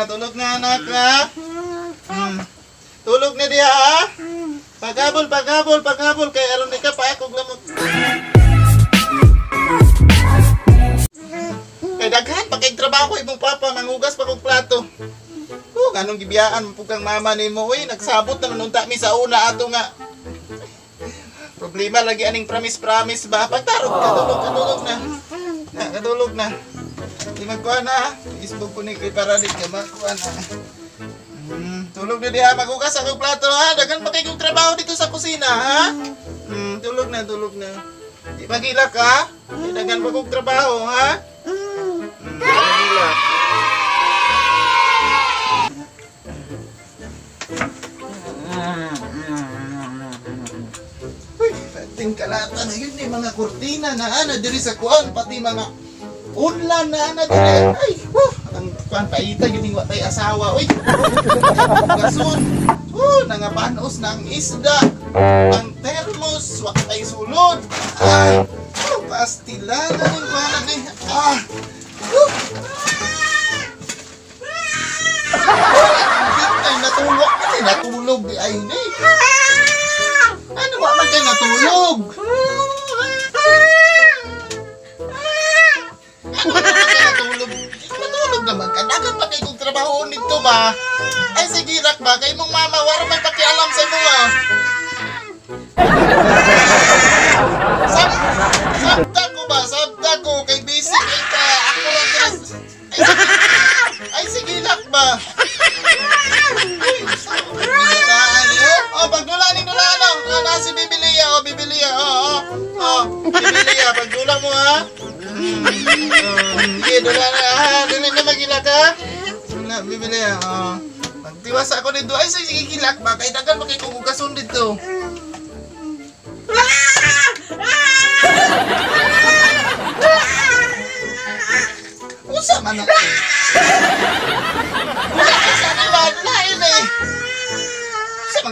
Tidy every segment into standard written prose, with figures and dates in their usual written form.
tulog na anak ha. Tulog na diha ha. Paghabol kay aron di ka pa akong lamok. Kay daghan pa kay trabaho imong papa mangugas pa kog plato. Ganong gibiyaan mo kang mama nimo uy nagsabot na unta mi sa una ato nga. Problema lagi aning promise ba pagtarog ka tulog na. Katulog na. Di magkuha na. Facebook ko ni kay para di ka makuha na. Tulog na diha magugas akong plato ha. Daghan pa kay kong trabaho dito sa kusina ha. Tulog na. Di magilak ha. Daghan pa kong trabaho ha. Magilak. Uy, pating kalata na yun eh. Mga kurtina na ana diri sa kuan. Pati mga unlan na ana diri. Ay, ang kuan paita yun yung watay asawa. Uy, gason. Nangapanos na ang isda. Ang thermos, watay sulod. Ay, pastilan na yung kuanan eh. Natulog di ay ni. Ano ba man kay natulog? Natulog naman ka. Dagan pa kay kong trabaho nito ba? Ay sige rak ba kay mong mama wala man pakialam sa mo ah. Sabta ko kay busy kay ka. Ako lang ay sige rak ba? Pagdula ni Dulano. Si Bibilia. Bibilia. Bibilia. Pagdula mo ha. Sige, Dulano. Dili na magilak ha. Bibilia. Pagtiwas ako nito. Ay, sige kilak ba? Kaya dagan pa kay kukugasun dito. Usa man ako. Usa na ba? Lain eh.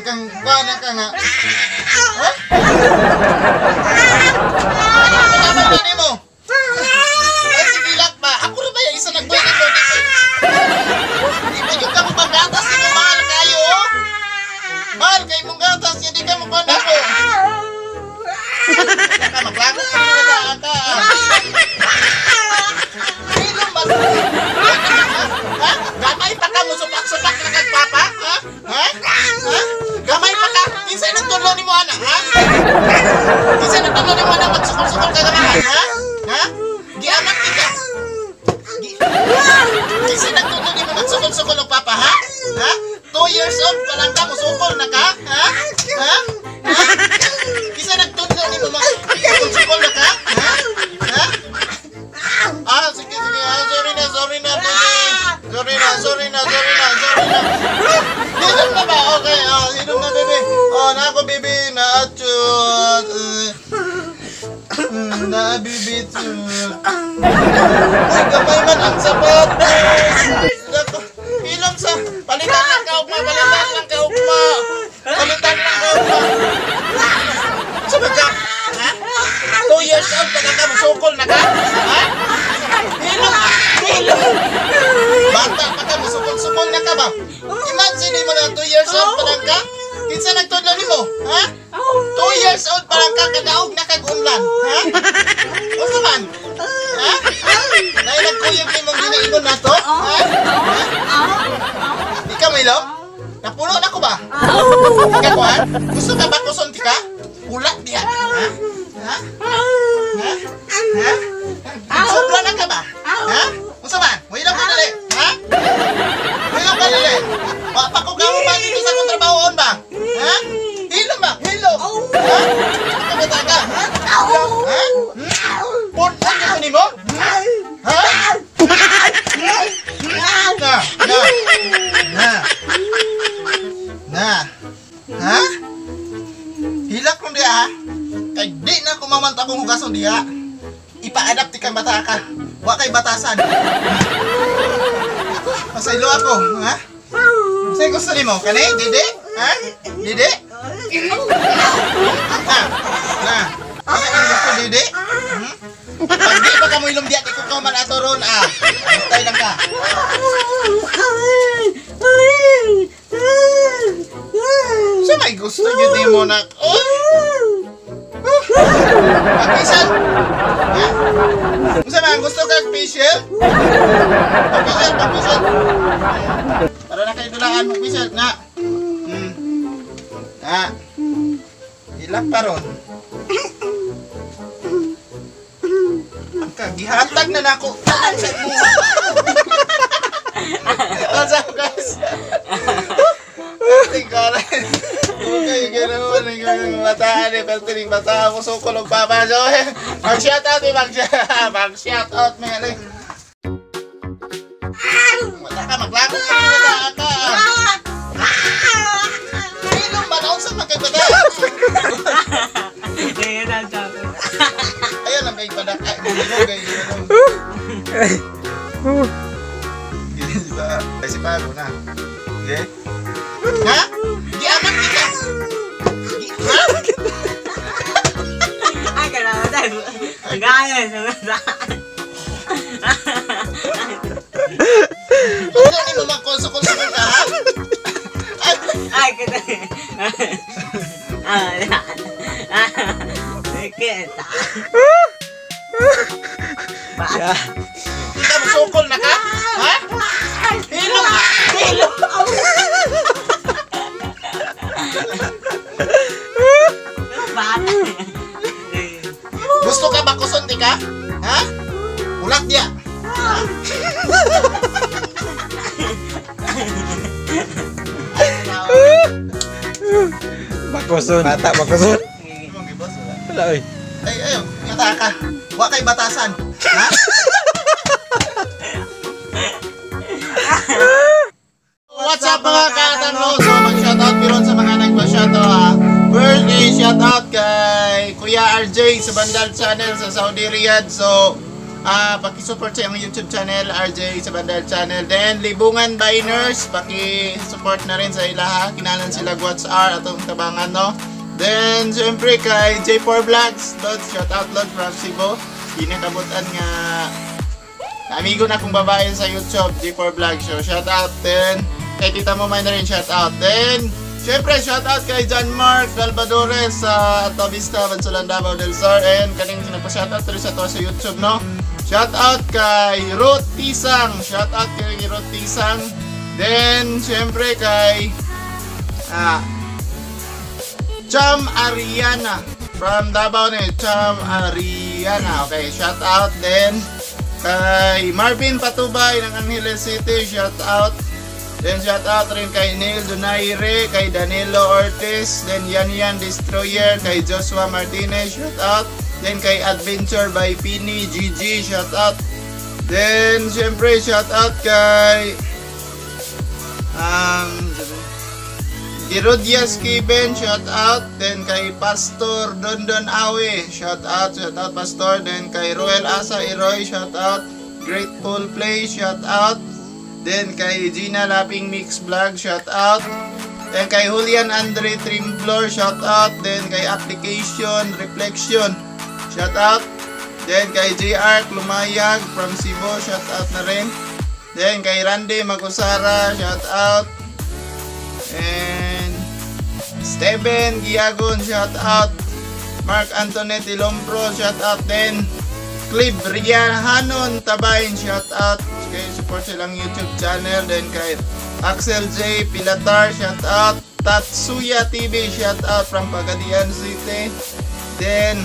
Kang bana ka nga. Ha? Ano ba mo? Ay, sige lak ba? Ako na ba yung isa nagbuhay mo dito? Di ba yung ka mo bang gatas? Di mo mahal kayo? Mahal kayo mong gatas. Hindi ka mo banda ko. Maglango ka na wala ka. Ilong ba? Ha? Gamay pa ka mo supak-supak na kagpapa? Ha? Ha? Ha? Gamay pa ka? Kinsay nagtulo ni mo anak, ha? Kinsay nagtulo ni mo anak magsukol-sukol ka gamahan, ha? Ha? Gianak ka. Kinsay nagtulo ni mo magsukol-sukol ng papa, ha? Ha? 2 years old pa lang ka, musukol na ka, ha? Ha? Ha? Kinsay nagtulo ni mo magsukol na ka, ha? Ha? Sige, sorry na, baby. Sorry na. Hinom na ba? Okay, hinom na, baby. Na ako, baby. Na-achot. Na-bibit. Ay, kapay man ang sapatos. Hinom sa... Palitan lang kaugma. Sabi ka, ha? 2 years old, pagkakamusukol na ka? Ha? Hinom. Bata, pagkamusukol na ka ba? Imagine mo na 2 years old pa lang ka? Kinsa nagtudlo nimo? Ha? 2 years old pa lang ka kadaog na kag-unlan, ha? O naman? Ha? Dahil nagkuyog nimong ginaingon na to? Ha? Di ka may love? Napuno na ko ba? Ikaw ko ha? Gusto ka ba kusunti ka? Ulat diyan. Ha? Ha? Ha? Ha? Sobra na ka ba? Ha? Gusto ba? Huwag ka dali. Ha? Huwag ka dali. Papa ko gawin ba dito sa kontrabahoon ba? Ha? Hilom ba? Hilom. Ha? Kapata ka? Ha? Ha? Punta ka ni mo? Ha? Na. Ha? Hilak kong diya ha? Kay di na kumamanta kong hugason diya. Ipa-adapt kang bata ka. Wa kay batasan. Pasaylo ako, ha? Say gusto nimo kani? Didi? Ha? Didi? Ha? Na. Ano ang gusto didi? Pag di pa ka mo ilong diya, ikaw man ato ron, Antay lang ka. mo na. Mag-facial. Kung saan gusto ka facial? Mag-facial. Para na kayo dulaan mag-facial na. Ilang pa ron. Ang kagihatag na nako. What's up guys? Okay, ganoon yung mataan eh, pero tining mataan mo sukulog pa ba? So, mag-shoutout eh, mag-shoutout may halay. Wala ka, maglakot ka wala ka. Inom ba? Naon saan magkagada? Ayan ang kayo padak. Diba? Kasi pago na. Okay? Ha? Di anak kita. Ha? Ay, kailangan tayo. Gaya, sa Huwag na mo magkonso-konso ka, ha? Ay, kita. Kita. Kita mo sukol na ka? Ha? Hilong! Hilong! Gusto ka ba kusunti ka? Ha? Ulat dia. Bakusun. Bata bakusun. Wala oi. Ay, ayo, kata ka. Wa kay batasan. Ha? What's up mga katanlo? So mag-shoutout piron sa mga nagpa-shoutout ha. Birthday shoutout kay Kuya RJ sa Bandal Channel sa Saudi Riyadh. So paki-support sa iyong YouTube channel RJ sa Bandal Channel. Then Libungan Biners, paki-support na rin sa ilaha. Kinalan sila WhatsApp atong tabangan no. Then syempre kay J4 Vlogs, shoutout Lord from Cebu. Kinakabutan nga amigo na kong babae sa YouTube, J4 Vlogs. So shoutout din kay Tita Momay na rin shoutout. Then syempre shoutout kay John Mark Galvadores sa Atavista, Bansulan, Davao del Sur. And kaning nagpa-shoutout rin sa to sa YouTube no. Shoutout kay Ruth Tisang, shoutout kay Ruth Tisang. Then syempre kay Cham Ariana from Davao ni Cham Ariana. Okay, shoutout din kay Marvin Patubay ng Angeles City, shoutout. Then shoutout rin kay Neil Donaire, kay Danilo Ortiz, then Yan Destroyer, kay Joshua Martinez, shoutout. Then kay Adventure by Pini GG, shoutout. Then syempre shoutout kay Herodias Kiben, shoutout. Then kay Pastor Dondon Awe, shoutout Pastor. Then kay Roel Asa Iroy, shoutout. Grateful Play, shoutout. Then kay Gina Laping Mix Vlog, shoutout. Then kay Julian Andre Trimflor, shoutout. Then kay Application Reflection, shoutout. Then kay JR Lumayag from Cebu, shoutout na rin. Then kay Randy Magusara, shoutout. And Steven Giagon, shoutout. Mark Antonetti Lompro, shoutout. Then Clip Riahanon Tabain, shoutout. Kay support silang YouTube channel. Then kay Axel J Pilatar, shoutout. Tatsuya TV, shoutout from Pagadian City. Then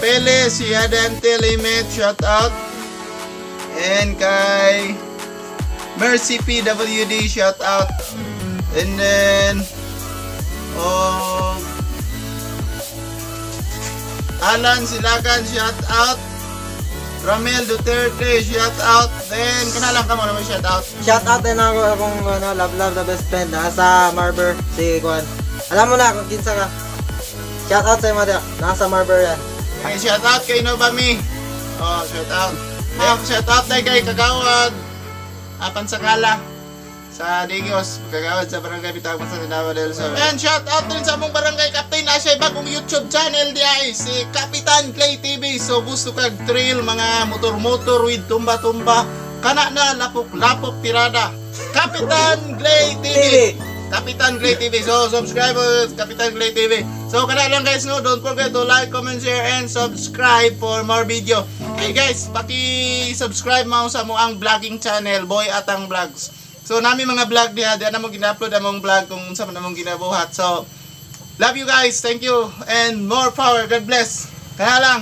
Pele Siadante Limit, shoutout. And kay Mercy PWD, shoutout. And then Alan Silagan, shoutout. Ramel Duterte, shoutout. Then kanalang ka mo naman shoutout. Shoutout din ako akong love the best friend nasa Marber si Juan. Alam mo na kung kinsa ka. Shoutout sa mga nasa Marber yan. Okay, shoutout kay Novami. Shoutout. Shoutout na kay Kagawad Pansakala sa Digos, Kagawad sa Barangay Bitagman sa Davao del Sur. And shoutout din sa mong barangay captain na siya bagong YouTube channel diay si Kapitan Clay TV. So gusto kag trail mga motor-motor with tumba-tumba kana na lapok-lapok tirada. Kapitan Clay TV. Kapitan Clay TV. So subscribe Kapitan Clay TV. So kana lang guys no, don't forget to like, comment, share and subscribe for more video. Hey guys, paki-subscribe mo sa mo ang vlogging channel Boy Atang Vlogs. So nami mga vlog diha, di na mo gina-upload among vlog kung sa man among ginabuhat. So love you guys, thank you and more power. God bless. Kana lang.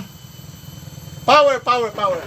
Power, power, power.